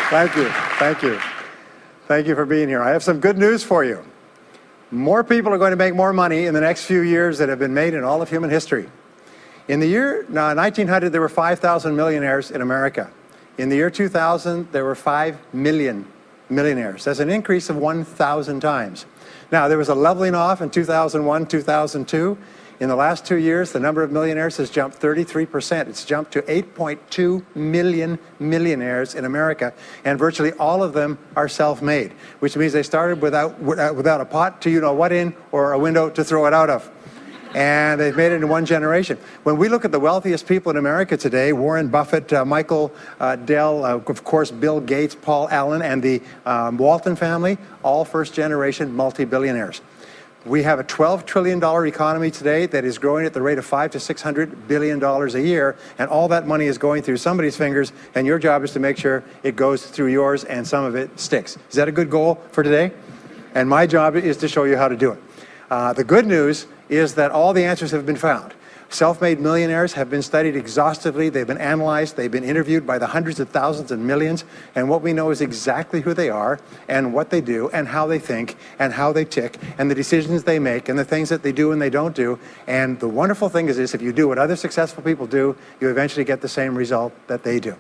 Thank you. Thank you. Thank you for being here. I have some good news for you. More people are going to make more money in the next few years than have been made in all of human history. In the year 1900, there were 5,000 millionaires in America. In the year 2000, there were 5 million millionaires. That's an increase of 1,000 times. Now, there was a leveling off in 2001, 2002. In the last 2 years, the number of millionaires has jumped 33%. It's jumped to 8.2 million millionaires in America, and virtually all of them are self-made, which means they started without a pot to you-know-what in or a window to throw it out of. And they've made it in one generation. When we look at the wealthiest people in America today, Warren Buffett, Michael Dell, of course, Bill Gates, Paul Allen, and the Walton family, all first-generation multi-billionaires. We have a $12 trillion economy today that is growing at the rate of $500 to $600 billion a year, and all that money is going through somebody's fingers, and your job is to make sure it goes through yours and some of it sticks. Is that a good goal for today? And my job is to show you how to do it. The good news is that all the answers have been found. Self-made millionaires have been studied exhaustively. They've been analyzed. They've been interviewed by the hundreds of thousands and millions. And what we know is exactly who they are and what they do and how they think and how they tick and the decisions they make and the things that they do and they don't do. And the wonderful thing is this: if you do what other successful people do, you eventually get the same result that they do.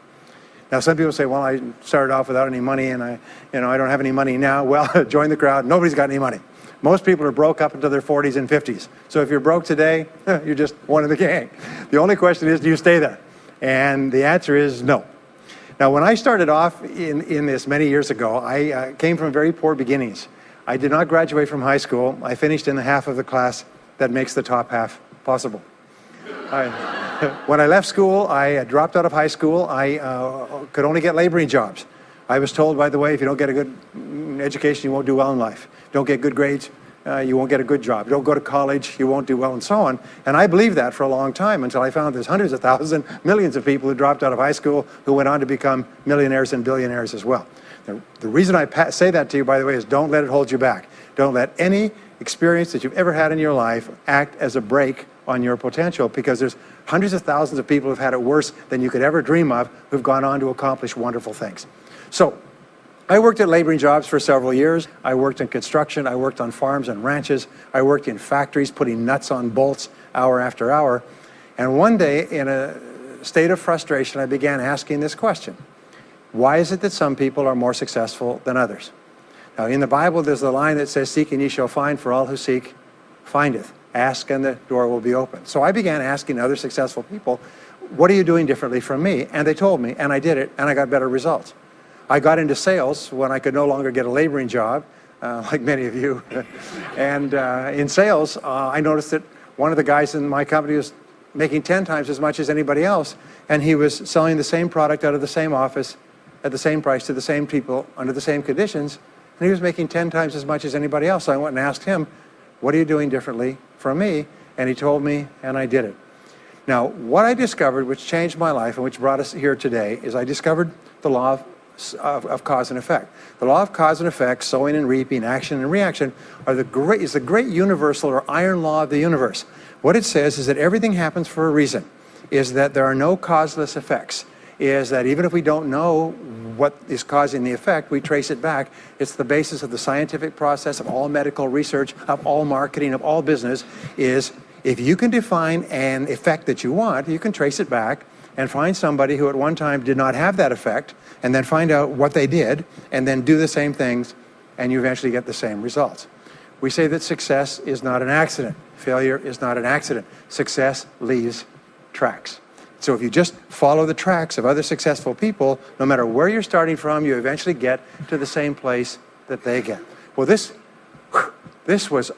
Now, some people say, well, I started off without any money and I don't have any money now. Well, join the crowd. Nobody's got any money. Most people are broke up into their 40s and 50s. So if you're broke today, you're just one of the gang. The only question is, do you stay there? And the answer is no. Now, when I started off in this many years ago, I came from very poor beginnings. I did not graduate from high school. I finished in the half of the class that makes the top half possible. When I left school, I dropped out of high school. I could only get laboring jobs. I was told, by the way, if you don't get a good education, you won't do well in life. Don't get good grades, you won't get a good job. Don't go to college, you won't do well, and so on. And I believed that for a long time until I found there's hundreds of thousands, millions of people who dropped out of high school who went on to become millionaires and billionaires as well. The reason I say that to you, by the way, is don't let it hold you back. Don't let any experience that you've ever had in your life act as a brake on your potential, because there's hundreds of thousands of people who've had it worse than you could ever dream of, who've gone on to accomplish wonderful things. So, I worked at laboring jobs for several years. I worked in construction. I worked on farms and ranches. I worked in factories putting nuts on bolts hour after hour. And one day, in a state of frustration, I began asking this question: why is it that some people are more successful than others? Now, in the Bible, there's the line that says, "Seek and ye shall find, for all who seek findeth. Ask and the door will be open." So I began asking other successful people, what are you doing differently from me? And they told me, and I did it, and I got better results. I got into sales when I could no longer get a laboring job, like many of you. And in sales, I noticed that one of the guys in my company was making 10 times as much as anybody else, and he was selling the same product out of the same office at the same price to the same people under the same conditions, and he was making 10 times as much as anybody else. So I went and asked him, what are you doing differently from me? And he told me, and I did it. Now, what I discovered, which changed my life and which brought us here today, is I discovered the law of cause and effect. The law of cause and effect, sowing and reaping, action and reaction, is the great universal or iron law of the universe. What it says is that everything happens for a reason, is that there are no causeless effects, is that even if we don't know what is causing the effect, we trace it back. It's the basis of the scientific process, of all medical research, of all marketing, of all business, is if you can define an effect that you want, you can trace it back and find somebody who at one time did not have that effect, and then find out what they did, and then do the same things, and you eventually get the same results. We say that success is not an accident. Failure is not an accident. Success leaves tracks. So if you just follow the tracks of other successful people, no matter where you're starting from, you eventually get to the same place that they get. Well, this was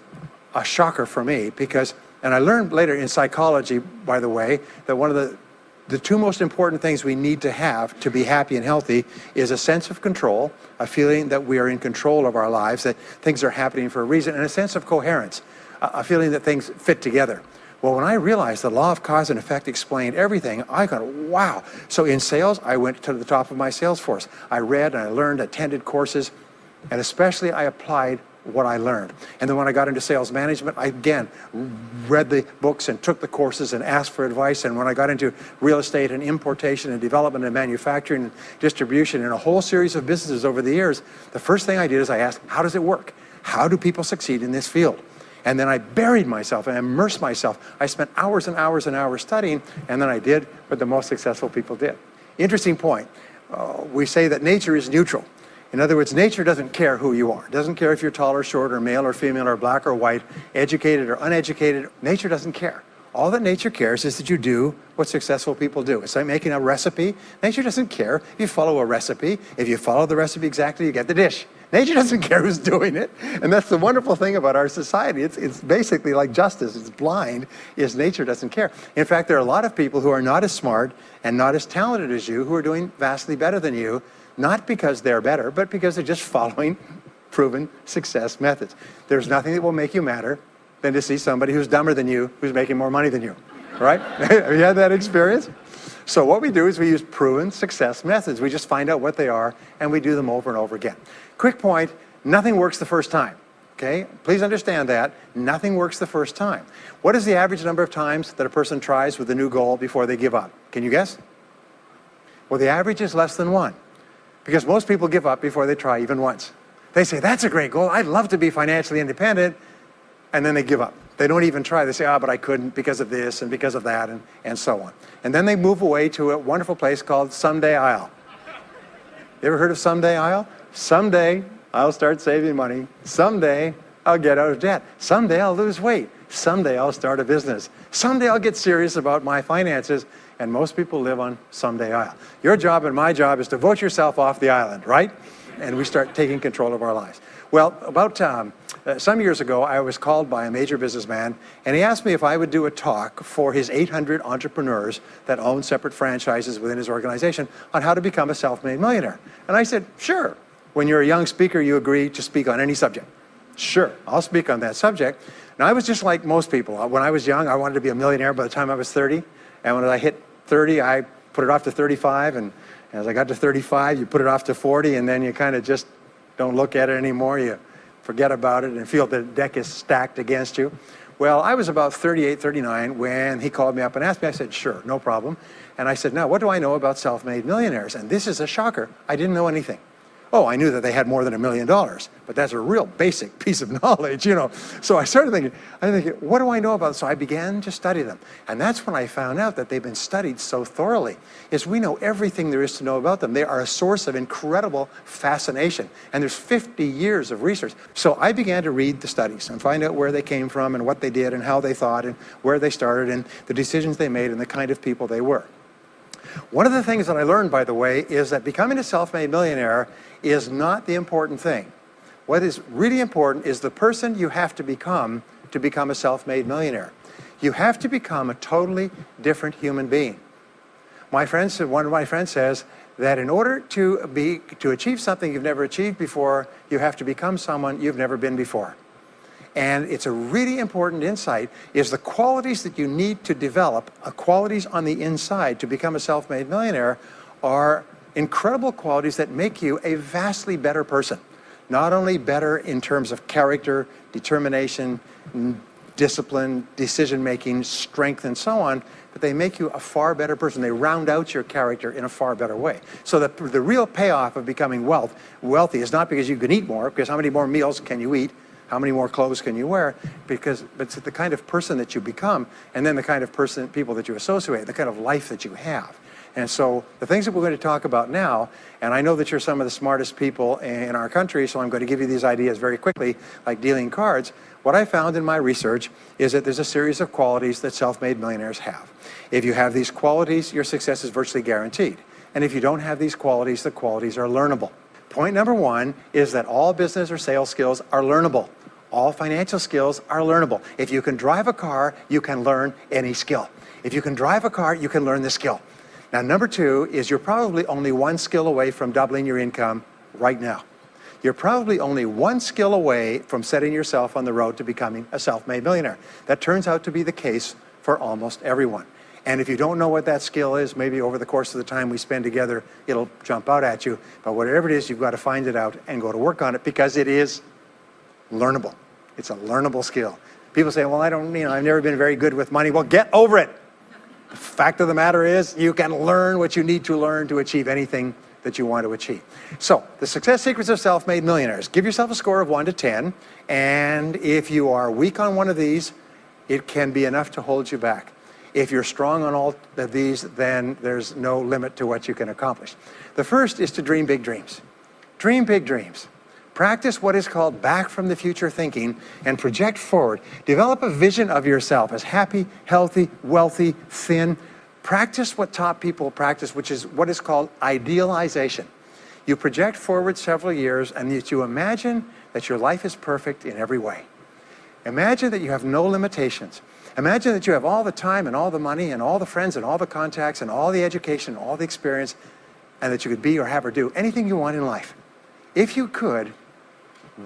a shocker for me, because, and I learned later in psychology, by the way, that one of the two most important things we need to have to be happy and healthy is a sense of control, a feeling that we are in control of our lives, that things are happening for a reason, and a sense of coherence, a feeling that things fit together. Well, when I realized the law of cause and effect explained everything, I thought, wow. So in sales, I went to the top of my sales force. I read and I learned, attended courses, and especially I applied what I learned. And then when I got into sales management, I again read the books and took the courses and asked for advice. And when I got into real estate and importation and development and manufacturing and distribution and a whole series of businesses over the years, the first thing I did is I asked, how does it work? How do people succeed in this field? And then I buried myself and immersed myself. I spent hours and hours and hours studying, and then I did what the most successful people did. Interesting point. We say that nature is neutral. In other words, nature doesn't care who you are. It doesn't care if you're tall or short or male or female or black or white, educated or uneducated. Nature doesn't care. All that nature cares is that you do what successful people do. It's like making a recipe. Nature doesn't care if you follow a recipe. If you follow the recipe exactly, you get the dish. Nature doesn't care who's doing it. And that's the wonderful thing about our society. It's basically like justice. It's blind, is nature doesn't care. In fact, there are a lot of people who are not as smart and not as talented as you who are doing vastly better than you, not because they're better, but because they're just following proven success methods. There's nothing that will make you madder than to see somebody who's dumber than you, who's making more money than you, right? Have you had that experience? So what we do is we use proven success methods. We just find out what they are, and we do them over and over again. Quick point, nothing works the first time, okay? Please understand that. Nothing works the first time. What is the average number of times that a person tries with a new goal before they give up? Can you guess? Well, the average is less than 1. Because most people give up before they try even once. They say, that's a great goal. I'd love to be financially independent. And then they give up. They don't even try. They say, but I couldn't because of this and because of that and so on. And then they move away to a wonderful place called Someday I'll. You ever heard of Someday I'll? Someday I'll start saving money. Someday I'll get out of debt. Someday I'll lose weight. Someday I'll start a business. Someday I'll get serious about my finances. And most people live on Someday I'll. Your job and my job is to vote yourself off the island, right? And we start taking control of our lives. Well, about some years ago, I was called by a major businessman, and he asked me if I would do a talk for his 800 entrepreneurs that own separate franchises within his organization on how to become a self-made millionaire. And I said, sure. When you're a young speaker, you agree to speak on any subject. Sure, I'll speak on that subject. Now, I was just like most people. When I was young, I wanted to be a millionaire by the time I was 30. And when I hit 30, I put it off to 35. And as I got to 35, you put it off to 40. And then you kind of just don't look at it anymore. You forget about it and feel the deck is stacked against you. Well, I was about 38, 39 when he called me up and asked me. I said, sure, no problem. And I said, now, what do I know about self-made millionaires? And this is a shocker. I didn't know anything. Oh, I knew that they had more than $1 million, but that's a real basic piece of knowledge, you know. So I started thinking, what do I know about it? So I began to study them. And that's when I found out that they've been studied so thoroughly, is we know everything there is to know about them. They are a source of incredible fascination. And there's 50 years of research. So I began to read the studies and find out where they came from and what they did and how they thought and where they started and the decisions they made and the kind of people they were. One of the things that I learned, by the way, is that becoming a self-made millionaire is not the important thing. What is really important is the person you have to become a self-made millionaire. You have to become a totally different human being. One of my friends says that in order to achieve something you've never achieved before, you have to become someone you've never been before. And it's a really important insight, is the qualities that you need to develop, qualities on the inside to become a self-made millionaire, are incredible qualities that make you a vastly better person. Not only better in terms of character, determination, discipline, decision-making, strength, and so on, but they make you a far better person. They round out your character in a far better way. So the real payoff of becoming wealthy is not because you can eat more, because how many more meals can you eat? How many more clothes can you wear? But it's the kind of person that you become, and then the kind of people that you associate, the kind of life that you have. And so the things that we're going to talk about now, and I know that you're some of the smartest people in our country, so I'm going to give you these ideas very quickly, like dealing cards. What I found in my research is that there's a series of qualities that self-made millionaires have. If you have these qualities, your success is virtually guaranteed. And if you don't have these qualities, the qualities are learnable. Point number one is that all business or sales skills are learnable. All financial skills are learnable. If you can drive a car, you can learn any skill. If you can drive a car, you can learn the skill. Now, number two is you're probably only one skill away from doubling your income right now. You're probably only one skill away from setting yourself on the road to becoming a self-made millionaire. That turns out to be the case for almost everyone. And if you don't know what that skill is, maybe over the course of the time we spend together, it'll jump out at you. But whatever it is, you've got to find it out and go to work on it, because it is learnable. It's a learnable skill. People say, well, I've never been very good with money. Well, get over it. The fact of the matter is, you can learn what you need to learn to achieve anything that you want to achieve. So, the success secrets of self-made millionaires. Give yourself a score of 1 to 10, and if you are weak on one of these, it can be enough to hold you back. If you're strong on all of these, then there's no limit to what you can accomplish. The first is to dream big dreams. Dream big dreams. Practice what is called back from the future thinking and project forward. Develop a vision of yourself as happy, healthy, wealthy, thin. Practice what top people practice, which is what is called idealization. You project forward several years and you imagine that your life is perfect in every way. Imagine that you have no limitations. Imagine that you have all the time and all the money and all the friends and all the contacts and all the education and all the experience, and that you could be or have or do anything you want in life. If you could,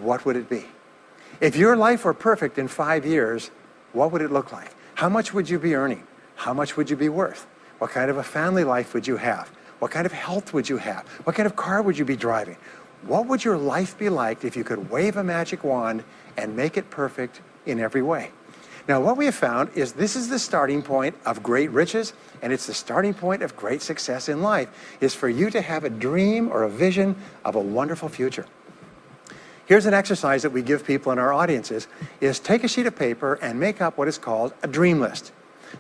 what would it be? If your life were perfect in 5 years, what would it look like? How much would you be earning? How much would you be worth? What kind of a family life would you have? What kind of health would you have? What kind of car would you be driving? What would your life be like if you could wave a magic wand and make it perfect in every way? Now, what we have found is this is the starting point of great riches, and it's the starting point of great success in life, is for you to have a dream or a vision of a wonderful future. Here's an exercise that we give people in our audiences, is take a sheet of paper and make up what is called a dream list.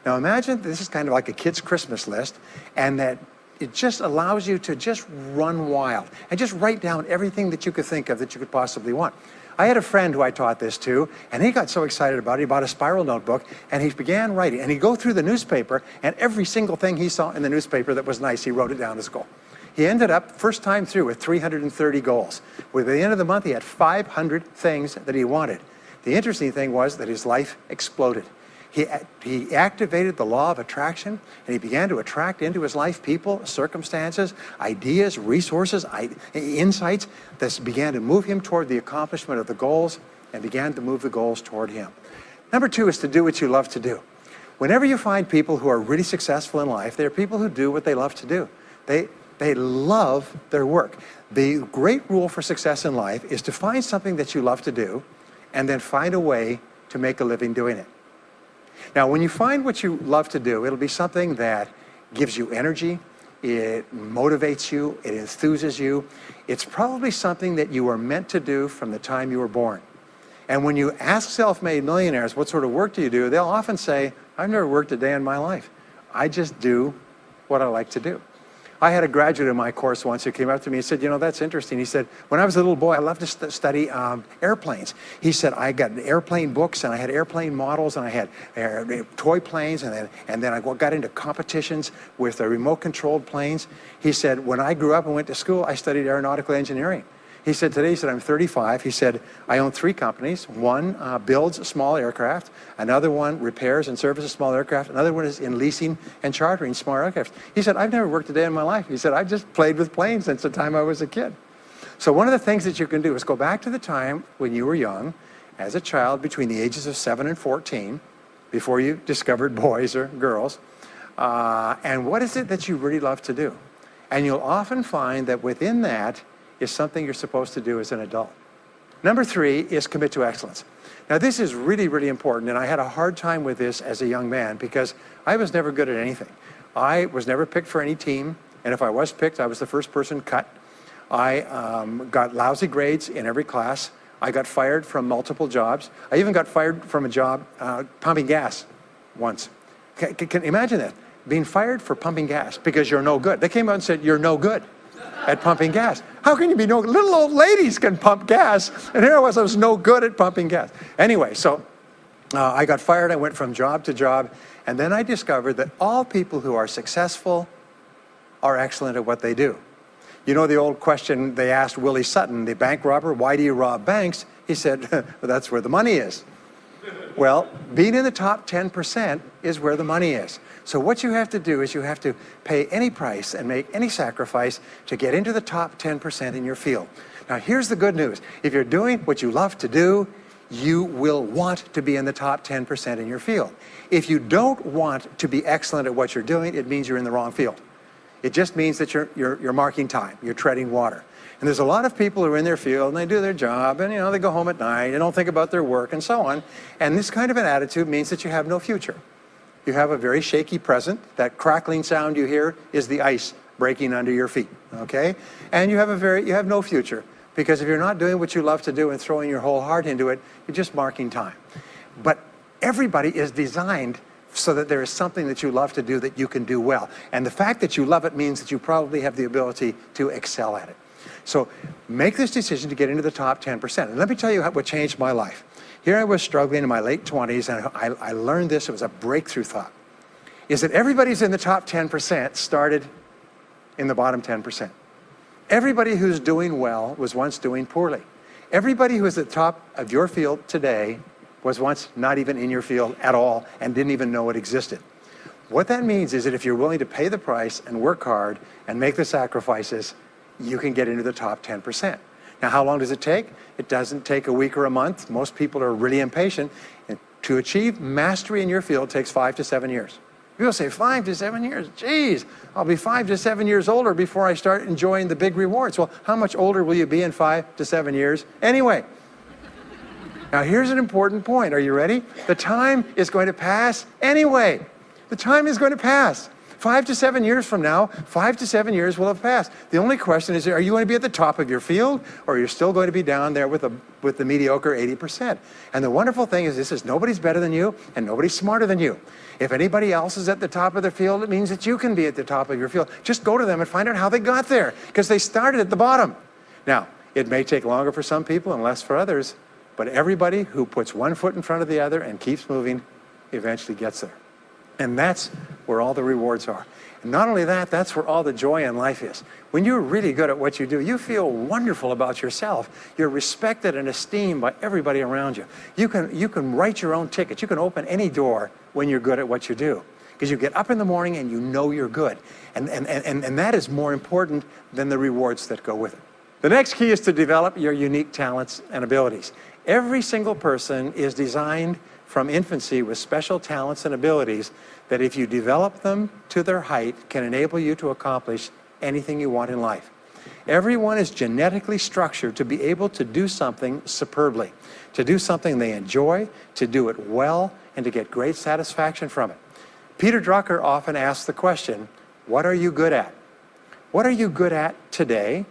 Now, imagine this is kind of like a kid's Christmas list, and that it just allows you to just run wild and just write down everything that you could think of that you could possibly want. I had a friend who I taught this to, and he got so excited about it, he bought a spiral notebook, and he began writing. And he'd go through the newspaper, and every single thing he saw in the newspaper that was nice, he wrote it down as a goal. He ended up, first time through, with 330 goals. By the end of the month, he had 500 things that he wanted. The interesting thing was that his life exploded. He activated the law of attraction, and he began to attract into his life people, circumstances, ideas, resources, insights that began to move him toward the accomplishment of the goals and began to move the goals toward him. Number 2 is to do what you love to do. Whenever you find people who are really successful in life, they're people who do what they love to do. They love their work. The great rule for success in life is to find something that you love to do and then find a way to make a living doing it. Now, when you find what you love to do, it'll be something that gives you energy, it motivates you, it enthuses you. It's probably something that you were meant to do from the time you were born. And when you ask self-made millionaires, what sort of work do you do? They'll often say, I've never worked a day in my life. I just do what I like to do. I had a graduate in my course once who came up to me and said, that's interesting. He said, when I was a little boy, I loved to study airplanes. He said, I got airplane books, and I had airplane models, and I had toy planes, and then I got into competitions with remote-controlled planes. He said, when I grew up and went to school, I studied aeronautical engineering. He said, today, I'm 35. He said, I own 3 companies. One builds small aircraft. Another one repairs and services small aircraft. Another one is in leasing and chartering small aircraft. He said, I've never worked a day in my life. He said, I've just played with planes since the time I was a kid. So one of the things that you can do is go back to the time when you were young, as a child between the ages of 7 and 14, before you discovered boys or girls, and what is it that you really love to do? And you'll often find that within that is something you're supposed to do as an adult. Number 3 is commit to excellence. Now, this is really, really important, and I had a hard time with this as a young man because I was never good at anything. I was never picked for any team, and if I was picked, I was the first person cut. I got lousy grades in every class. I got fired from multiple jobs. I even got fired from a job pumping gas once. Can you imagine that? Being fired for pumping gas because you're no good. They came out and said, you're no good at pumping gas. How can you be no good? Little old ladies can pump gas, and here I was no good at pumping gas. Anyway, so I got fired. I went from job to job, and then I discovered that all people who are successful are excellent at what they do. You know the old question they asked Willie Sutton, the bank robber, why do you rob banks? He said, well, that's where the money is. Well, being in the top 10% is where the money is. So what you have to do is you have to pay any price and make any sacrifice to get into the top 10% in your field. Now, here's the good news. If you're doing what you love to do, you will want to be in the top 10% in your field. If you don't want to be excellent at what you're doing, it means you're in the wrong field. It just means that you're marking time, you're treading water. And there's a lot of people who are in their field and they do their job and they go home at night and don't think about their work and so on. And this kind of an attitude means that you have no future. You have a very shaky present. That crackling sound you hear is the ice breaking under your feet, okay? And you have no future, because if you're not doing what you love to do and throwing your whole heart into it, you're just marking time. But everybody is designed so that there is something that you love to do that you can do well. And the fact that you love it means that you probably have the ability to excel at it. So make this decision to get into the top 10%. And let me tell you what changed my life. Here I was struggling in my late 20s, and I learned this. It was a breakthrough thought. Is that everybody's in the top 10% started in the bottom 10%. Everybody who's doing well was once doing poorly. Everybody who is at the top of your field today was once not even in your field at all and didn't even know it existed. What that means is that if you're willing to pay the price and work hard and make the sacrifices, you can get into the top 10%. Now, how long does it take? It doesn't take a week or a month. Most people are really impatient. And to achieve mastery in your field takes 5 to 7 years. People say 5 to 7 years. Geez, I'll be 5 to 7 years older before I start enjoying the big rewards. Well, how much older will you be in 5 to 7 years anyway? Now, here's an important point. Are you ready? The time is going to pass anyway. The time is going to pass. 5 to 7 years from now, 5 to 7 years will have passed. The only question is, are you going to be at the top of your field, or are you still going to be down there with the mediocre 80%? And the wonderful thing is this is nobody's better than you, and nobody's smarter than you. If anybody else is at the top of their field, it means that you can be at the top of your field. Just go to them and find out how they got there, because they started at the bottom. Now, it may take longer for some people and less for others, but everybody who puts one foot in front of the other and keeps moving eventually gets there. And that's where all the rewards are. And not only that, that's where all the joy in life is. When you're really good at what you do, you feel wonderful about yourself. You're respected and esteemed by everybody around you. You can write your own tickets. You can open any door when you're good at what you do. Because you get up in the morning and you know you're good. And that is more important than the rewards that go with it. The next key is to develop your unique talents and abilities. Every single person is designed from infancy with special talents and abilities that if you develop them to their height can enable you to accomplish anything you want in life. Everyone is genetically structured to be able to do something superbly, to do something they enjoy, to do it well, and to get great satisfaction from it. Peter Drucker often asks the question, what are you good at? What are you good at today?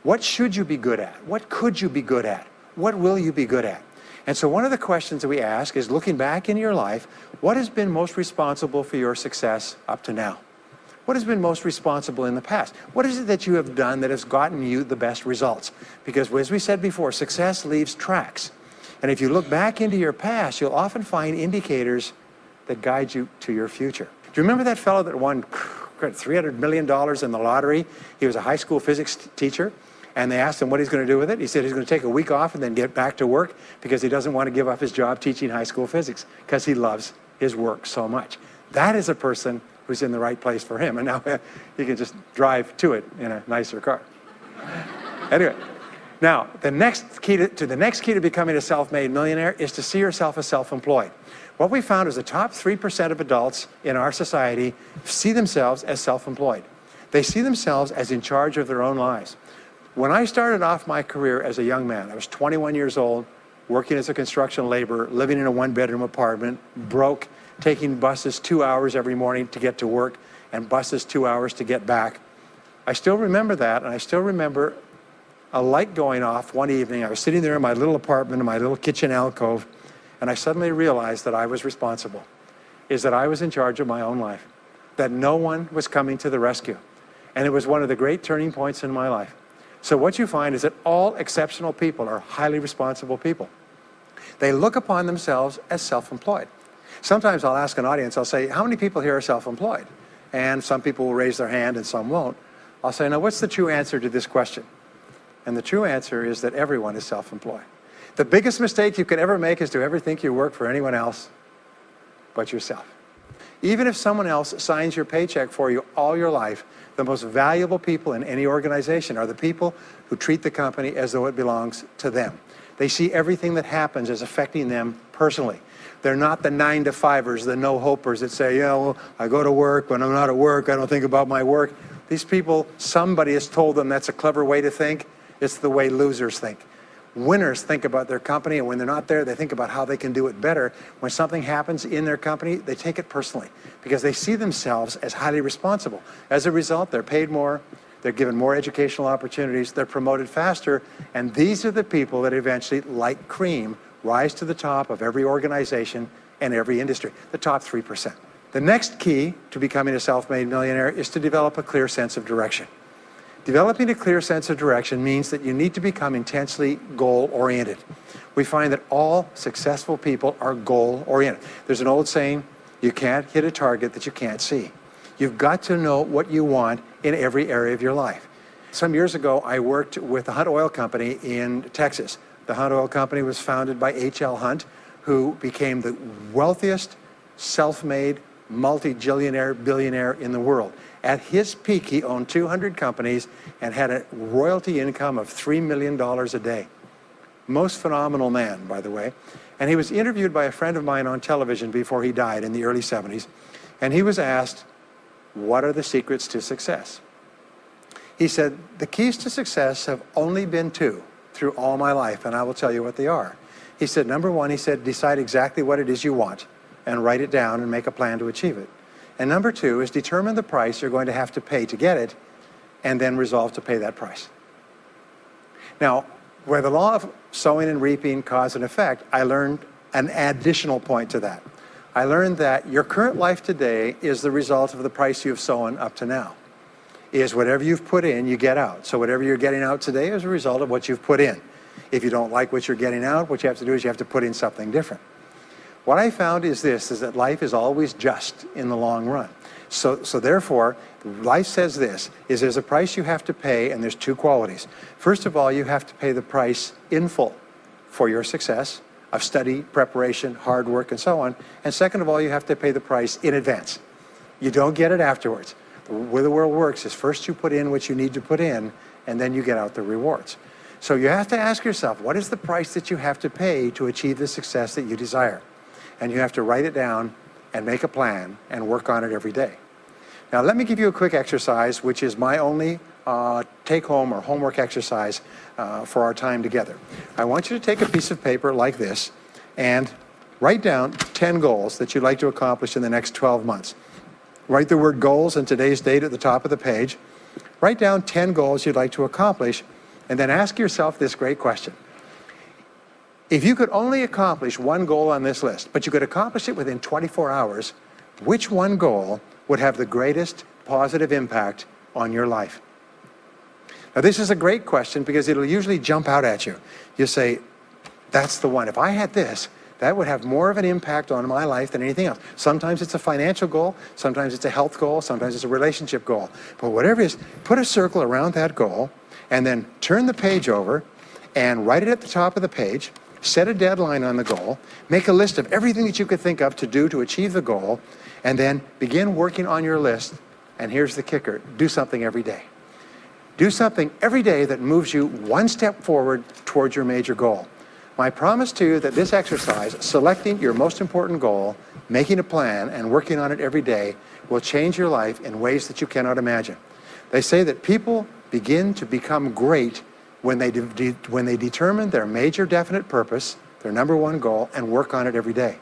What should you be good at? What could you be good at? What will you be good at? And so one of the questions that we ask is, looking back in your life, what has been most responsible for your success up to now? What has been most responsible in the past? What is it that you have done that has gotten you the best results? Because as we said before, success leaves tracks. And if you look back into your past, you'll often find indicators that guide you to your future. Do you remember that fellow that won $300 million in the lottery? He was a high school physics teacher. And they asked him what he's going to do with it. He said he's going to take a week off and then get back to work because he doesn't want to give up his job teaching high school physics because he loves his work so much. That is a person who's in the right place for him. And now he can just drive to it in a nicer car. Anyway, now the next key to becoming a self-made millionaire is to see yourself as self-employed. What we found is the top 3% of adults in our society see themselves as self-employed. They see themselves as in charge of their own lives. When I started off my career as a young man, I was 21 years old, working as a construction laborer, living in a one-bedroom apartment, broke, taking buses 2 hours every morning to get to work, and buses 2 hours to get back. I still remember that, and I still remember a light going off one evening. I was sitting there in my little apartment, in my little kitchen alcove, and I suddenly realized that I was responsible, that I was in charge of my own life, that no one was coming to the rescue. And it was one of the great turning points in my life. So what you find is that all exceptional people are highly responsible people. They look upon themselves as self-employed. Sometimes I'll ask an audience, I'll say, how many people here are self-employed? And some people will raise their hand and some won't. I'll say, now what's the true answer to this question? And the true answer is that everyone is self-employed. The biggest mistake you could ever make is to ever think you work for anyone else but yourself. Even if someone else signs your paycheck for you all your life, the most valuable people in any organization are the people who treat the company as though it belongs to them. They see everything that happens as affecting them personally. They're not the 9-to-5ers, the no-hopers that say, well, I go to work, when I'm not at work, I don't think about my work. These people, somebody has told them that's a clever way to think. It's the way losers think. Winners think about their company, and when they're not there, they think about how they can do it better. When something happens in their company, they take it personally because they see themselves as highly responsible. As a result, they're paid more, they're given more educational opportunities, they're promoted faster, and these are the people that eventually, like cream, rise to the top of every organization and every industry, the top 3%. The next key to becoming a self-made millionaire is to develop a clear sense of direction. Developing a clear sense of direction means that you need to become intensely goal-oriented. We find that all successful people are goal-oriented. There's an old saying, you can't hit a target that you can't see. You've got to know what you want in every area of your life. Some years ago, I worked with the Hunt Oil Company in Texas. The Hunt Oil Company was founded by H.L. Hunt, who became the wealthiest, self-made, multi-jillionaire billionaire in the world. At his peak, he owned 200 companies and had a royalty income of $3 million a day. Most phenomenal man, by the way. And he was interviewed by a friend of mine on television before he died in the early 70s. And he was asked, what are the secrets to success? He said, the keys to success have only been two through all my life, and I will tell you what they are. He said, number one, he said, decide exactly what it is you want and write it down and make a plan to achieve it. And number two is determine the price you're going to have to pay to get it and then resolve to pay that price. Now, where the law of sowing and reaping cause and effect, I learned an additional point to that. I learned that your current life today is the result of the price you've sown up to now. Is whatever you've put in, you get out. So whatever you're getting out today is a result of what you've put in. If you don't like what you're getting out, what you have to do is you have to put in something different. What I found is this, is that life is always just in the long run. So therefore, life says this, is there's a price you have to pay, and there's two qualities. First of all, you have to pay the price in full for your success of study, preparation, hard work, and so on. And second of all, you have to pay the price in advance. You don't get it afterwards. The way the world works is first you put in what you need to put in, and then you get out the rewards. So you have to ask yourself, what is the price that you have to pay to achieve the success that you desire? And you have to write it down and make a plan and work on it every day. Now let me give you a quick exercise, which is my only take-home or homework exercise for our time together. I want you to take a piece of paper like this and write down 10 goals that you'd like to accomplish in the next 12 months. Write the word goals and today's date at the top of the page. Write down 10 goals you'd like to accomplish, and then ask yourself this great question. If you could only accomplish one goal on this list, but you could accomplish it within 24 hours, which one goal would have the greatest positive impact on your life? Now this is a great question because it'll usually jump out at you. You say, that's the one. If I had this, that would have more of an impact on my life than anything else. Sometimes it's a financial goal, sometimes it's a health goal, sometimes it's a relationship goal. But whatever it is, put a circle around that goal and then turn the page over and write it at the top of the page. Set a deadline on the goal, make a list of everything that you could think of to do to achieve the goal, and then begin working on your list. And here's the kicker, do something every day. Do something every day that moves you one step forward towards your major goal. My promise to you that this exercise, selecting your most important goal, making a plan, and working on it every day, will change your life in ways that you cannot imagine. They say that people begin to become great when they determine their major definite purpose, their number one goal, and work on it every day.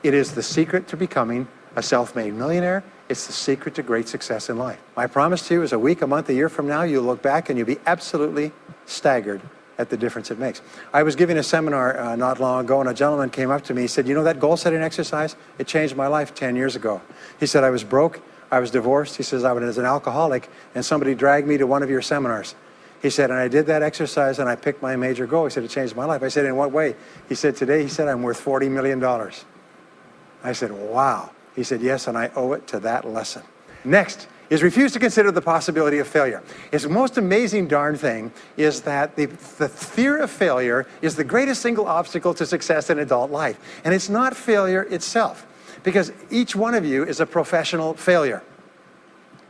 It is the secret to becoming a self-made millionaire. It's the secret to great success in life. My promise to you is a week, a month, a year from now, you'll look back and you'll be absolutely staggered at the difference it makes. I was giving a seminar not long ago, and a gentleman came up to me. He said, you know that goal-setting exercise? It changed my life 10 years ago. He said, I was broke, I was divorced. He says, I was an alcoholic, and somebody dragged me to one of your seminars. He said, and I did that exercise and I picked my major goal. He said, it changed my life. I said, in what way? He said, today, he said, I'm worth $40 million. I said, wow. He said, yes, and I owe it to that lesson. Next is refuse to consider the possibility of failure. It's the most amazing darn thing is that the fear of failure is the greatest single obstacle to success in adult life. And it's not failure itself, because each one of you is a professional failure.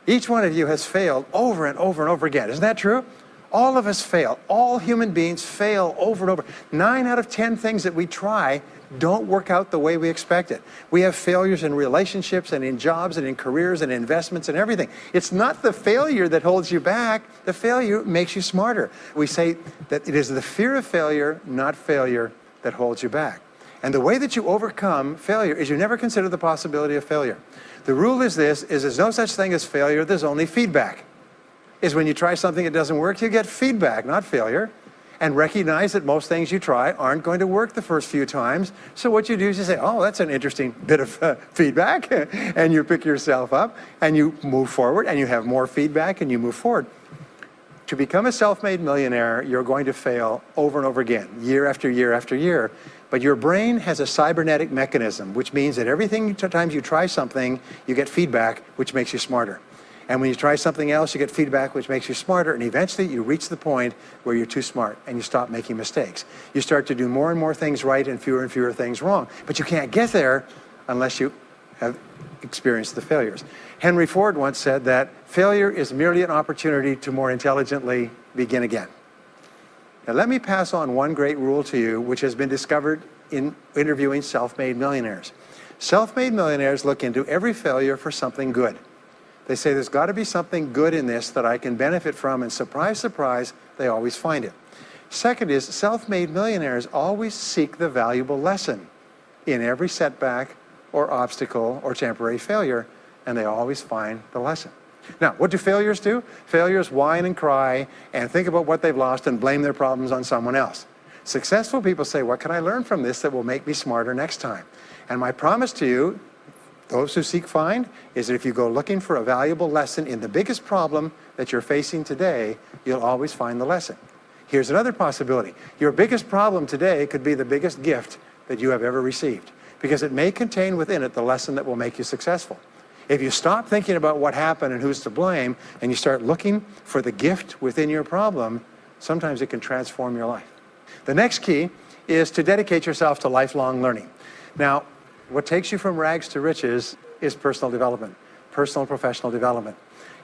Each one of you has failed over and over and over again. Isn't that true? All of us fail. All human beings fail over and over. 9 out of 10 things that we try don't work out the way we expected. We have failures in relationships and in jobs and in careers and investments and everything. It's not the failure that holds you back. The failure makes you smarter. We say that it is the fear of failure, not failure, that holds you back. And the way that you overcome failure is you never consider the possibility of failure. The rule is this, is there's no such thing as failure, there's only feedback. Is when you try something that doesn't work, you get feedback, not failure. And recognize that most things you try aren't going to work the first few times. So what you do is you say, oh, that's an interesting bit of feedback. And you pick yourself up and you move forward and you have more feedback and you move forward. To become a self-made millionaire, you're going to fail over and over again, year after year after year. But your brain has a cybernetic mechanism, which means that every time you try something, you get feedback, which makes you smarter. And when you try something else, you get feedback, which makes you smarter. And eventually, you reach the point where you're too smart and you stop making mistakes. You start to do more and more things right and fewer things wrong. But you can't get there unless you have experienced the failures. Henry Ford once said that failure is merely an opportunity to more intelligently begin again. Now, let me pass on one great rule to you, which has been discovered in interviewing self-made millionaires. Self-made millionaires look into every failure for something good. They say there's got to be something good in this that I can benefit from, and surprise, surprise, they always find it. Second is self-made millionaires always seek the valuable lesson in every setback or obstacle or temporary failure, and they always find the lesson. Now, what do failures do? Failures whine and cry and think about what they've lost and blame their problems on someone else. Successful people say, what can I learn from this that will make me smarter next time? And my promise to you, those who seek find, is that if you go looking for a valuable lesson in the biggest problem that you're facing today, you'll always find the lesson. Here's another possibility. Your biggest problem today could be the biggest gift that you have ever received, because it may contain within it the lesson that will make you successful. If you stop thinking about what happened and who's to blame, and you start looking for the gift within your problem, sometimes it can transform your life. The next key is to dedicate yourself to lifelong learning. Now, what takes you from rags to riches is personal development, personal and professional development.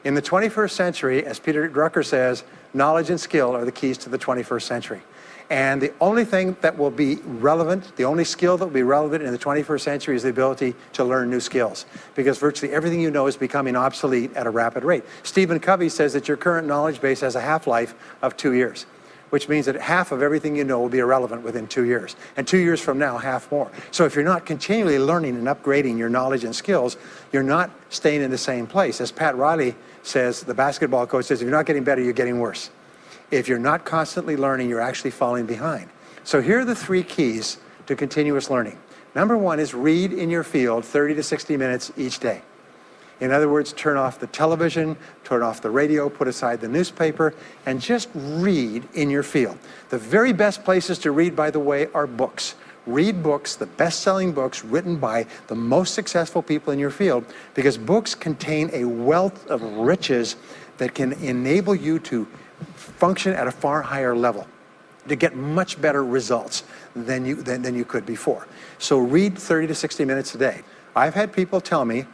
In the 21st century, as Peter Drucker says, knowledge and skill are the keys to the 21st century. And the only thing that will be relevant, the only skill that will be relevant in the 21st century is the ability to learn new skills, because virtually everything you know is becoming obsolete at a rapid rate. Stephen Covey says that your current knowledge base has a half-life of 2 years, which means that half of everything you know will be irrelevant within 2 years. And 2 years from now, half more. So if you're not continually learning and upgrading your knowledge and skills, you're not staying in the same place. As Pat Riley says, the basketball coach says, if you're not getting better, you're getting worse. If you're not constantly learning, you're actually falling behind. So here are the 3 keys to continuous learning. Number 1 is read in your field 30 to 60 minutes each day. In other words, turn off the television, turn off the radio, put aside the newspaper, and just read in your field. The very best places to read, by the way, are books. Read books, the best-selling books written by the most successful people in your field, because books contain a wealth of riches that can enable you to function at a far higher level, to get much better results than you could before. So read 30 to 60 minutes a day. I've had people tell me,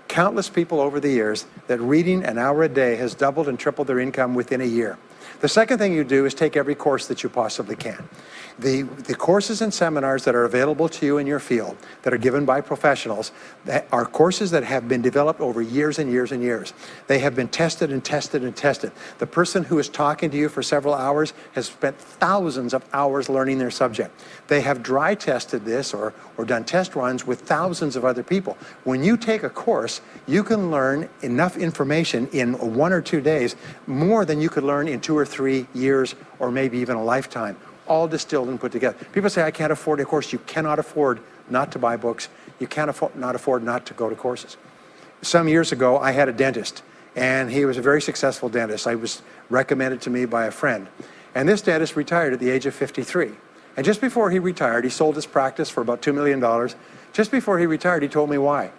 countless people over the years, that reading an hour a day has doubled and tripled their income within a year. The second thing you do is take every course that you possibly can. The courses and seminars that are available to you in your field that are given by professionals are courses that have been developed over years and years and years. They have been tested and tested and tested. The person who is talking to you for several hours has spent thousands of hours learning their subject. They have dry tested this or done test runs with thousands of other people. When you take a course, you can learn enough information in 1 or 2 days, more than you could learn in 2 or 3 years or maybe even a lifetime, all distilled and put together. People say, I can't afford a course. You cannot afford not to buy books. You can't afford not to go to courses. Some years ago, I had a dentist, and he was a very successful dentist. I was recommended to me by a friend. And this dentist retired at the age of 53. And just before he retired, he sold his practice for about $2 million. Just before he retired, he told me why.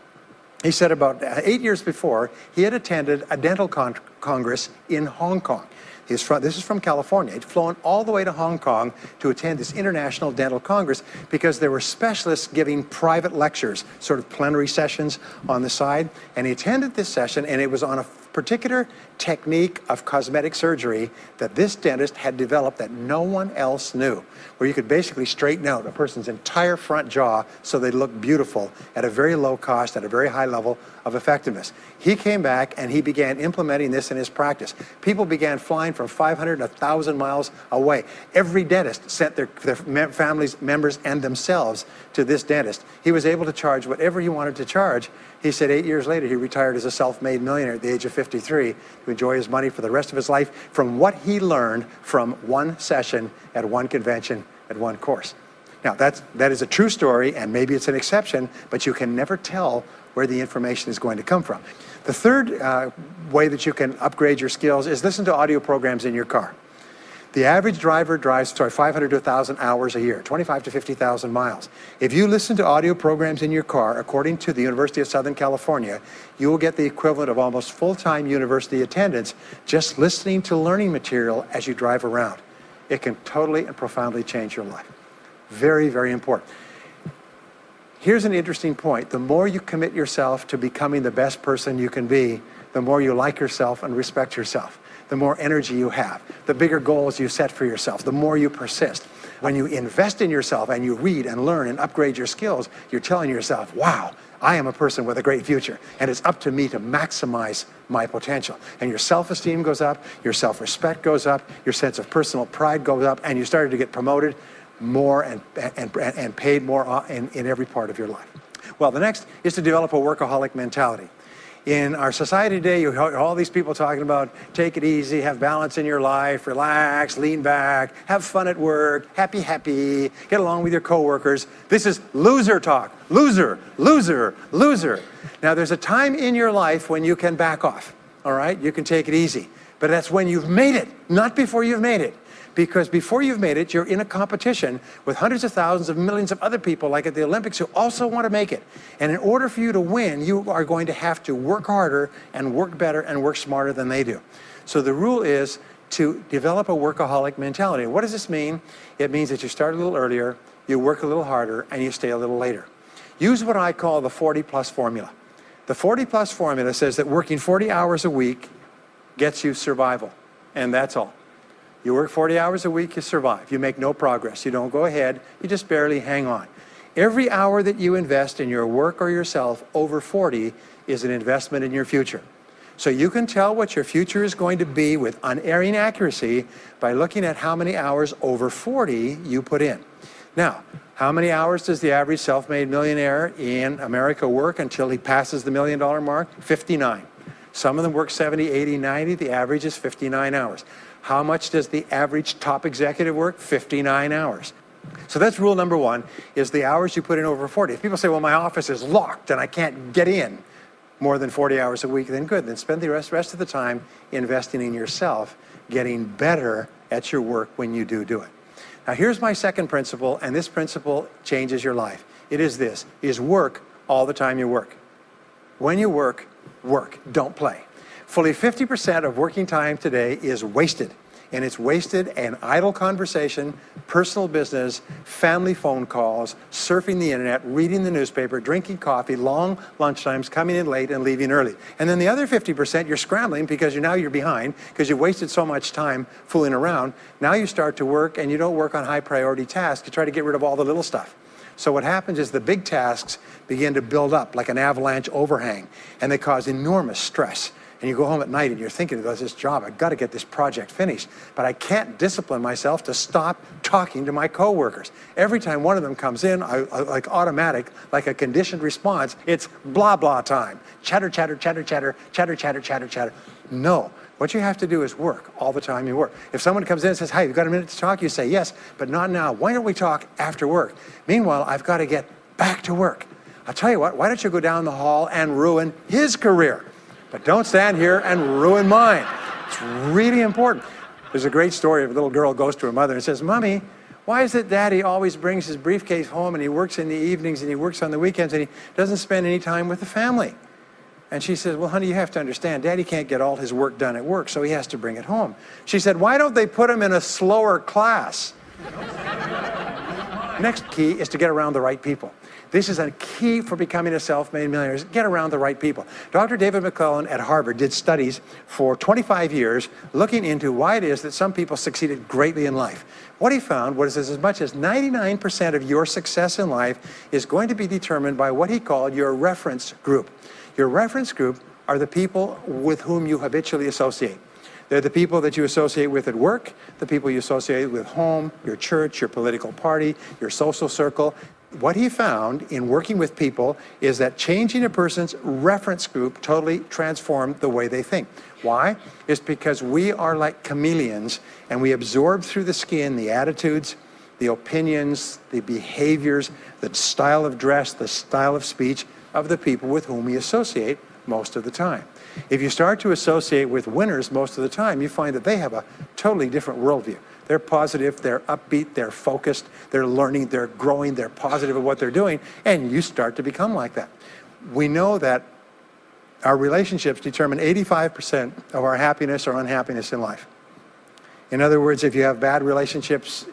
He said about 8 years before, he had attended a dental congress in Hong Kong. This is from California. He'd flown all the way to Hong Kong to attend this international dental congress because there were specialists giving private lectures, sort of plenary sessions on the side. And he attended this session, and it was on particular technique of cosmetic surgery that this dentist had developed that no one else knew, where you could basically straighten out a person's entire front jaw so they look beautiful at a very low cost, at a very high level of effectiveness. He came back and he began implementing this in his practice. People began flying from 500 to 1,000 miles away. Every dentist sent their families, members, and themselves to this dentist. He was able to charge whatever he wanted to charge. He said 8 years later, he retired as a self-made millionaire at the age of 53 to enjoy his money for the rest of his life from what he learned from one session at one convention at one course. Now, that is a true story, and maybe it's an exception, but you can never tell where the information is going to come from. The third way that you can upgrade your skills is listen to audio programs in your car. The average driver drives 500 to 1,000 hours a year, 25 to 50,000 miles. If you listen to audio programs in your car, according to the University of Southern California, you will get the equivalent of almost full-time university attendance just listening to learning material as you drive around. It can totally and profoundly change your life. Very, very important. Here's an interesting point. The more you commit yourself to becoming the best person you can be, the more you like yourself and respect yourself. The more energy you have, the bigger goals you set for yourself, the more you persist. When you invest in yourself and you read and learn and upgrade your skills, you're telling yourself, wow, I am a person with a great future, and it's up to me to maximize my potential. And your self-esteem goes up, your self-respect goes up, your sense of personal pride goes up, and you started to get promoted more and paid more in every part of your life. Well, the next is to develop a workaholic mentality. In our society today, you hear all these people talking about take it easy, have balance in your life, relax, lean back, have fun at work, happy, get along with your coworkers. This is loser talk. Loser, loser, loser. Now, there's a time in your life when you can back off, all right? You can take it easy. But that's when you've made it, not before you've made it. Because before you've made it, you're in a competition with hundreds of thousands of millions of other people, like at the Olympics, who also want to make it. And in order for you to win, you are going to have to work harder and work better and work smarter than they do. So the rule is to develop a workaholic mentality. What does this mean? It means that you start a little earlier, you work a little harder, and you stay a little later. Use what I call the 40-plus formula. The 40-plus formula says that working 40 hours a week gets you survival, and that's all. You work 40 hours a week, you survive. You make no progress. You don't go ahead. You just barely hang on. Every hour that you invest in your work or yourself over 40 is an investment in your future. So you can tell what your future is going to be with unerring accuracy by looking at how many hours over 40 you put in. Now, how many hours does the average self-made millionaire in America work until he passes the $1 million mark? 59. Some of them work 70, 80, 90. The average is 59 hours. How much does the average top executive work? 59 hours. So that's rule number one, is the hours you put in over 40. If people say, well, my office is locked and I can't get in more than 40 hours a week, then good. Then spend the rest of the time investing in yourself, getting better at your work when you do it. Now, here's my second principle, and this principle changes your life. It is this, is work all the time you work. When you work, work, don't play. Fully 50% of working time today is wasted, and it's wasted in idle conversation, personal business, family phone calls, surfing the internet, reading the newspaper, drinking coffee, long lunchtimes, coming in late and leaving early. And then the other 50%, you're scrambling because you're behind because you wasted so much time fooling around. Now you start to work, and you don't work on high priority tasks. You try to get rid of all the little stuff. So what happens is the big tasks begin to build up like an avalanche overhang, and they cause enormous stress. And you go home at night and you're thinking about this job, I've got to get this project finished, but I can't discipline myself to stop talking to my coworkers. Every time one of them comes in, like automatic, like a conditioned response, it's blah, blah time. Chatter, chatter, chatter, chatter, chatter, chatter, chatter, chatter. No, what you have to do is work all the time you work. If someone comes in and says, hey, you've got a minute to talk, you say, yes, but not now. Why don't we talk after work? Meanwhile, I've got to get back to work. I'll tell you what, why don't you go down the hall and ruin his career? But don't stand here and ruin mine. It's really important. There's a great story of a little girl goes to her mother and says, Mommy, why is it Daddy always brings his briefcase home and he works in the evenings and he works on the weekends and he doesn't spend any time with the family? And she says, well, honey, you have to understand, Daddy can't get all his work done at work, so he has to bring it home. She said, why don't they put him in a slower class? Next key is to get around the right people. This is a key for becoming a self-made millionaire, is get around the right people. Dr. David McClellan at Harvard did studies for 25 years looking into why it is that some people succeeded greatly in life. What he found was as much as 99% of your success in life is going to be determined by what he called your reference group. Your reference group are the people with whom you habitually associate. They're the people that you associate with at work, the people you associate with home, your church, your political party, your social circle. What he found in working with people is that changing a person's reference group totally transformed the way they think. Why? It's because we are like chameleons, and we absorb through the skin the attitudes, the opinions, the behaviors, the style of dress, the style of speech of the people with whom we associate most of the time. If you start to associate with winners most of the time, you find that they have a totally different worldview. They're positive, they're upbeat, they're focused, they're learning, they're growing, they're positive of what they're doing, and you start to become like that. We know that our relationships determine 85% of our happiness or unhappiness in life. In other words, if you have bad relationships,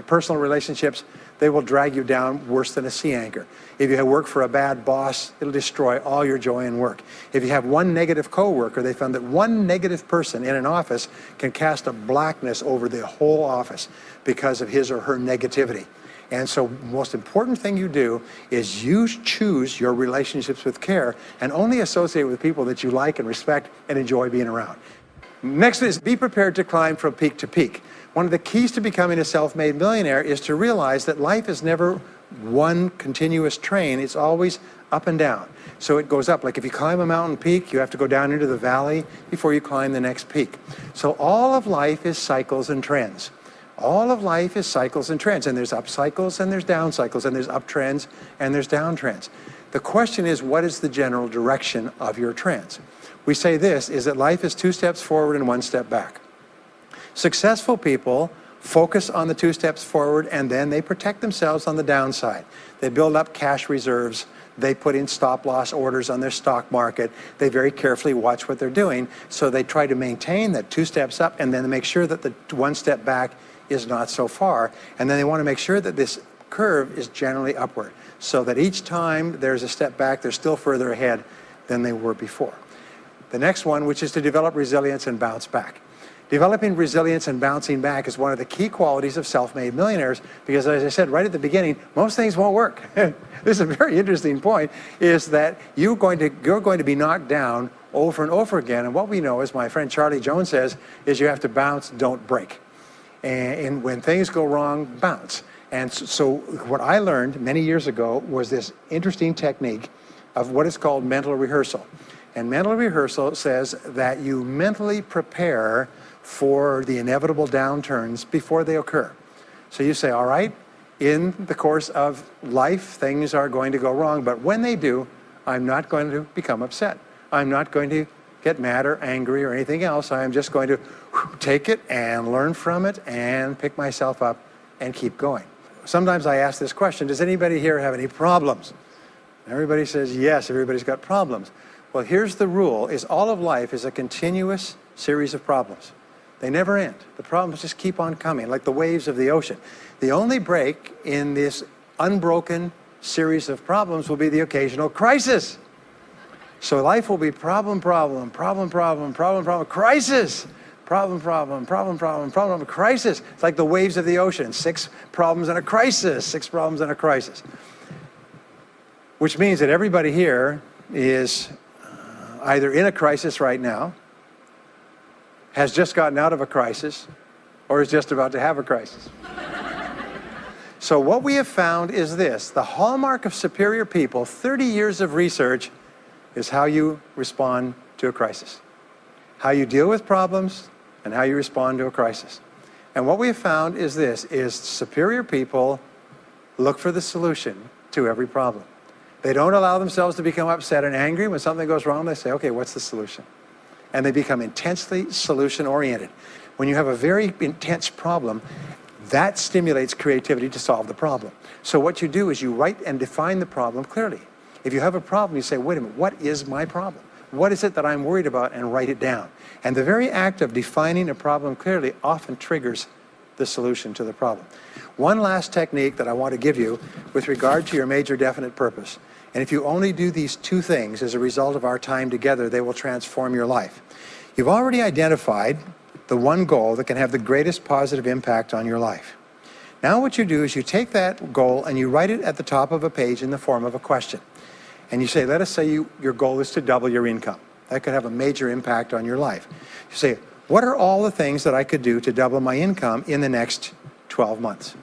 personal relationships, they will drag you down worse than a sea anchor. If you work for a bad boss, it'll destroy all your joy in work. If you have one negative coworker, they found that one negative person in an office can cast a blackness over the whole office because of his or her negativity. And so the most important thing you do is you choose your relationships with care and only associate with people that you like and respect and enjoy being around. Next is be prepared to climb from peak to peak. One of the keys to becoming a self-made millionaire is to realize that life is never one continuous train. It's always up and down. So it goes up. Like if you climb a mountain peak, you have to go down into the valley before you climb the next peak. So all of life is cycles and trends. All of life is cycles and trends. And there's up cycles and there's down cycles and there's up trends and there's down trends. The question is, what is the general direction of your trends? We say this, is that life is 2 steps forward and 1 step back. Successful people focus on the 2 steps forward, and then they protect themselves on the downside. They build up cash reserves. They put in stop loss orders on their stock market. They very carefully watch what they're doing. So they try to maintain that 2 steps up, and then make sure that the 1 step back is not so far. And then they want to make sure that this curve is generally upward, so that each time there's a step back, they're still further ahead than they were before. The next one, which is to develop resilience and bounce back. Developing resilience and bouncing back is one of the key qualities of self-made millionaires, because as I said right at the beginning, most things won't work. This is a very interesting point, is that you're going to be knocked down over and over again. And what we know, as my friend Charlie Jones says, is you have to bounce, don't break. And when things go wrong, bounce. And so what I learned many years ago was this interesting technique of what is called mental rehearsal. And mental rehearsal says that you mentally prepare for the inevitable downturns before they occur. So you say, all right, in the course of life, things are going to go wrong, but when they do, I'm not going to become upset. I'm not going to get mad or angry or anything else. I am just going to take it and learn from it and pick myself up and keep going. Sometimes I ask this question, does anybody here have any problems? Everybody says yes, everybody's got problems. Well, here's the rule, is all of life is a continuous series of problems. They never end. The problems just keep on coming, like the waves of the ocean. The only break in this unbroken series of problems will be the occasional crisis. So life will be problem, problem, problem, problem, problem, problem, crisis. Problem, problem, problem, problem, problem, crisis. It's like the waves of the ocean. 6 problems and a crisis, 6 problems and a crisis. Which means that everybody here is either in a crisis right now, has just gotten out of a crisis, or is just about to have a crisis. So what we have found is this, the hallmark of superior people, 30 years of research, is how you respond to a crisis. How you deal with problems and how you respond to a crisis. And what we have found is this, is superior people look for the solution to every problem. They don't allow themselves to become upset and angry. When something goes wrong, they say, okay, what's the solution? And they become intensely solution-oriented. When you have a very intense problem, that stimulates creativity to solve the problem. So what you do is you write and define the problem clearly. If you have a problem, you say, wait a minute, what is my problem? What is it that I'm worried about? And write it down. And the very act of defining a problem clearly often triggers the solution to the problem. One last technique that I want to give you with regard to your major definite purpose. And if you only do these two things as a result of our time together, they will transform your life. You've already identified the one goal that can have the greatest positive impact on your life. Now what you do is you take that goal and you write it at the top of a page in the form of a question. And you say, let us say your goal is to double your income. That could have a major impact on your life. You say, what are all the things that I could do to double my income in the next 12 months?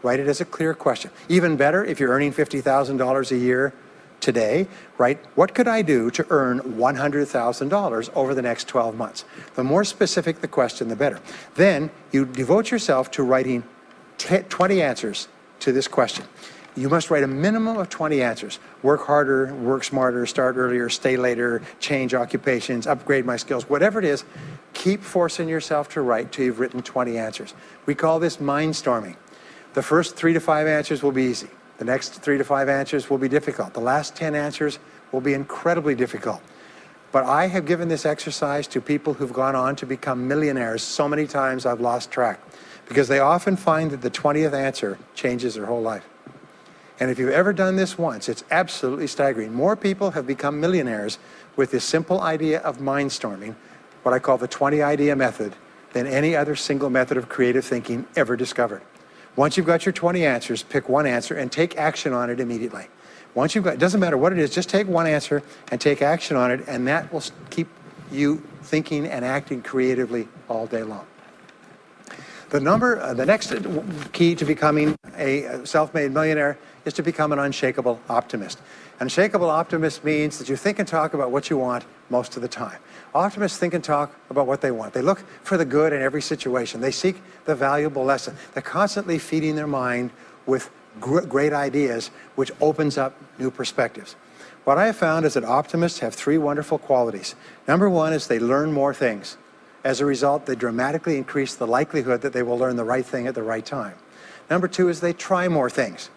Write it as a clear question. Even better, if you're earning $50,000 a year today, write, what could I do to earn $100,000 over the next 12 months? The more specific the question, the better. Then you devote yourself to writing 20 answers to this question. You must write a minimum of 20 answers. Work harder, work smarter, start earlier, stay later, change occupations, upgrade my skills, whatever it is, keep forcing yourself to write till you've written 20 answers. We call this mindstorming. The first 3 to 5 answers will be easy. The next 3 to 5 answers will be difficult. The last 10 answers will be incredibly difficult. But I have given this exercise to people who've gone on to become millionaires so many times I've lost track, because they often find that the 20th answer changes their whole life. And if you've ever done this once, it's absolutely staggering. More people have become millionaires with this simple idea of mindstorming, what I call the 20 idea method, than any other single method of creative thinking ever discovered. Once you've got your 20 answers, pick one answer and take action on it immediately. Once you've got, it doesn't matter what it is, just take one answer and take action on it, and that will keep you thinking and acting creatively all day long. The next key to becoming a self-made millionaire is to become an unshakable optimist. An unshakable optimist means that you think and talk about what you want most of the time. Optimists think and talk about what they want. They look for the good in every situation. They seek the valuable lesson. They're constantly feeding their mind with great ideas, which opens up new perspectives. What I have found is that optimists have 3 wonderful qualities. Number 1 is they learn more things. As a result, they dramatically increase the likelihood that they will learn the right thing at the right time. Number 2 is they try more things,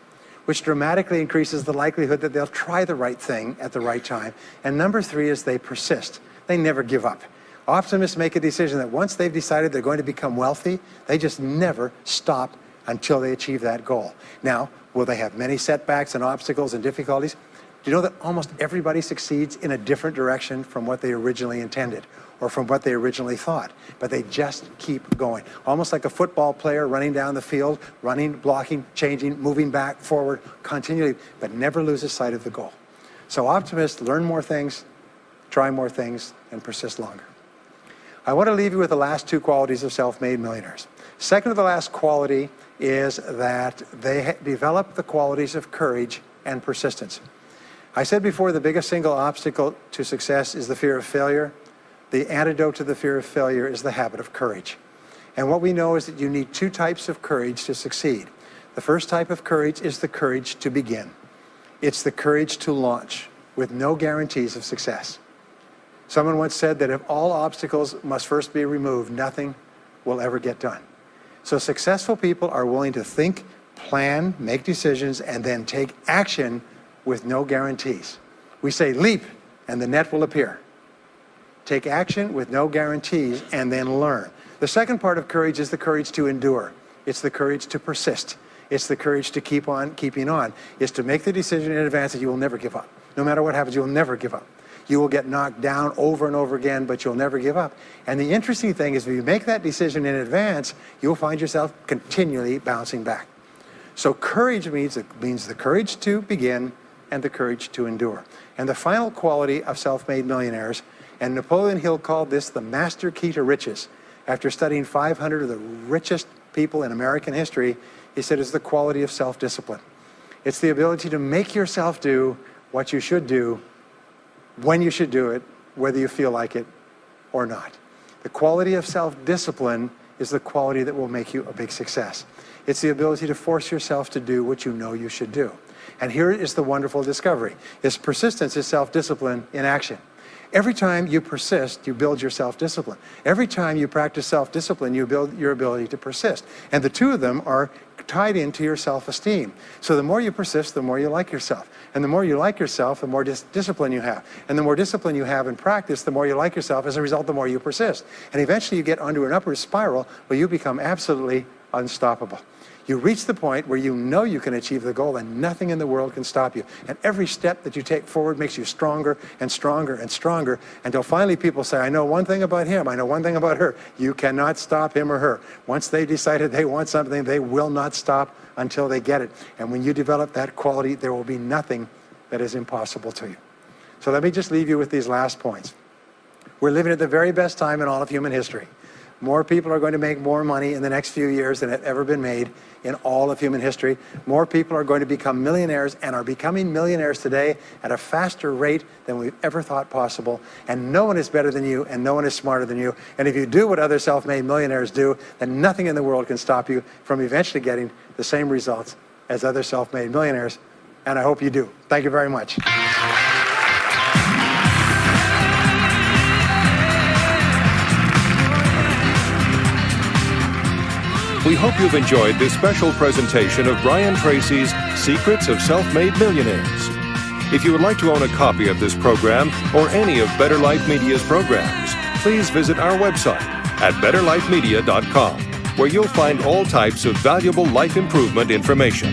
which dramatically increases the likelihood that they'll try the right thing at the right time. And number 3 is they persist. They never give up. Optimists make a decision that once they've decided they're going to become wealthy, they just never stop until they achieve that goal. Now, will they have many setbacks and obstacles and difficulties? Do you know that almost everybody succeeds in a different direction from what they originally intended or from what they originally thought? But they just keep going. Almost like a football player running down the field, running, blocking, changing, moving back, forward, continually, but never loses sight of the goal. So optimists learn more things, try more things, and persist longer. I want to leave you with the last 2 qualities of self-made millionaires. Second to the last quality is that they develop the qualities of courage and persistence. I said before, the biggest single obstacle to success is the fear of failure. The antidote to the fear of failure is the habit of courage. And what we know is that you need 2 types of courage to succeed. The first type of courage is the courage to begin. It's the courage to launch with no guarantees of success. Someone once said that if all obstacles must first be removed, nothing will ever get done. So successful people are willing to think, plan, make decisions, and then take action with no guarantees. We say leap and the net will appear. Take action with no guarantees and then learn. The second part of courage is the courage to endure. It's the courage to persist. It's the courage to keep on keeping on. It's to make the decision in advance that you will never give up. No matter what happens, you will never give up. You will get knocked down over and over again, but you'll never give up. And the interesting thing is if you make that decision in advance, you'll find yourself continually bouncing back. So courage means the courage to begin and the courage to endure. And the final quality of self-made millionaires, and Napoleon Hill called this the master key to riches. After studying 500 of the richest people in American history, he said it's the quality of self-discipline. It's the ability to make yourself do what you should do, when you should do it, whether you feel like it or not. The quality of self-discipline is the quality that will make you a big success. It's the ability to force yourself to do what you know you should do. And here is the wonderful discovery. Persistence is self-discipline in action. Every time you persist, you build your self-discipline. Every time you practice self-discipline, you build your ability to persist. And the 2 of them are tied into your self-esteem. So the more you persist, the more you like yourself. And the more you like yourself, the more discipline you have. And the more discipline you have in practice, the more you like yourself. As a result, the more you persist. And eventually you get onto an upward spiral where you become absolutely unstoppable. You reach the point where you know you can achieve the goal and nothing in the world can stop you. And every step that you take forward makes you stronger and stronger and stronger until finally people say, I know one thing about him, I know one thing about her. You cannot stop him or her. Once they decided they want something, they will not stop until they get it. And when you develop that quality, there will be nothing that is impossible to you. So let me just leave you with these last points. We're living at the very best time in all of human history. More people are going to make more money in the next few years than have ever been made in all of human history. More people are going to become millionaires and are becoming millionaires today at a faster rate than we've ever thought possible. And no one is better than you, and no one is smarter than you. And if you do what other self-made millionaires do, then nothing in the world can stop you from eventually getting the same results as other self-made millionaires. And I hope you do. Thank you very much. We hope you've enjoyed this special presentation of Brian Tracy's Secrets of Self-Made Millionaires. If you would like to own a copy of this program or any of Better Life Media's programs, please visit our website at betterlifemedia.com, where you'll find all types of valuable life improvement information.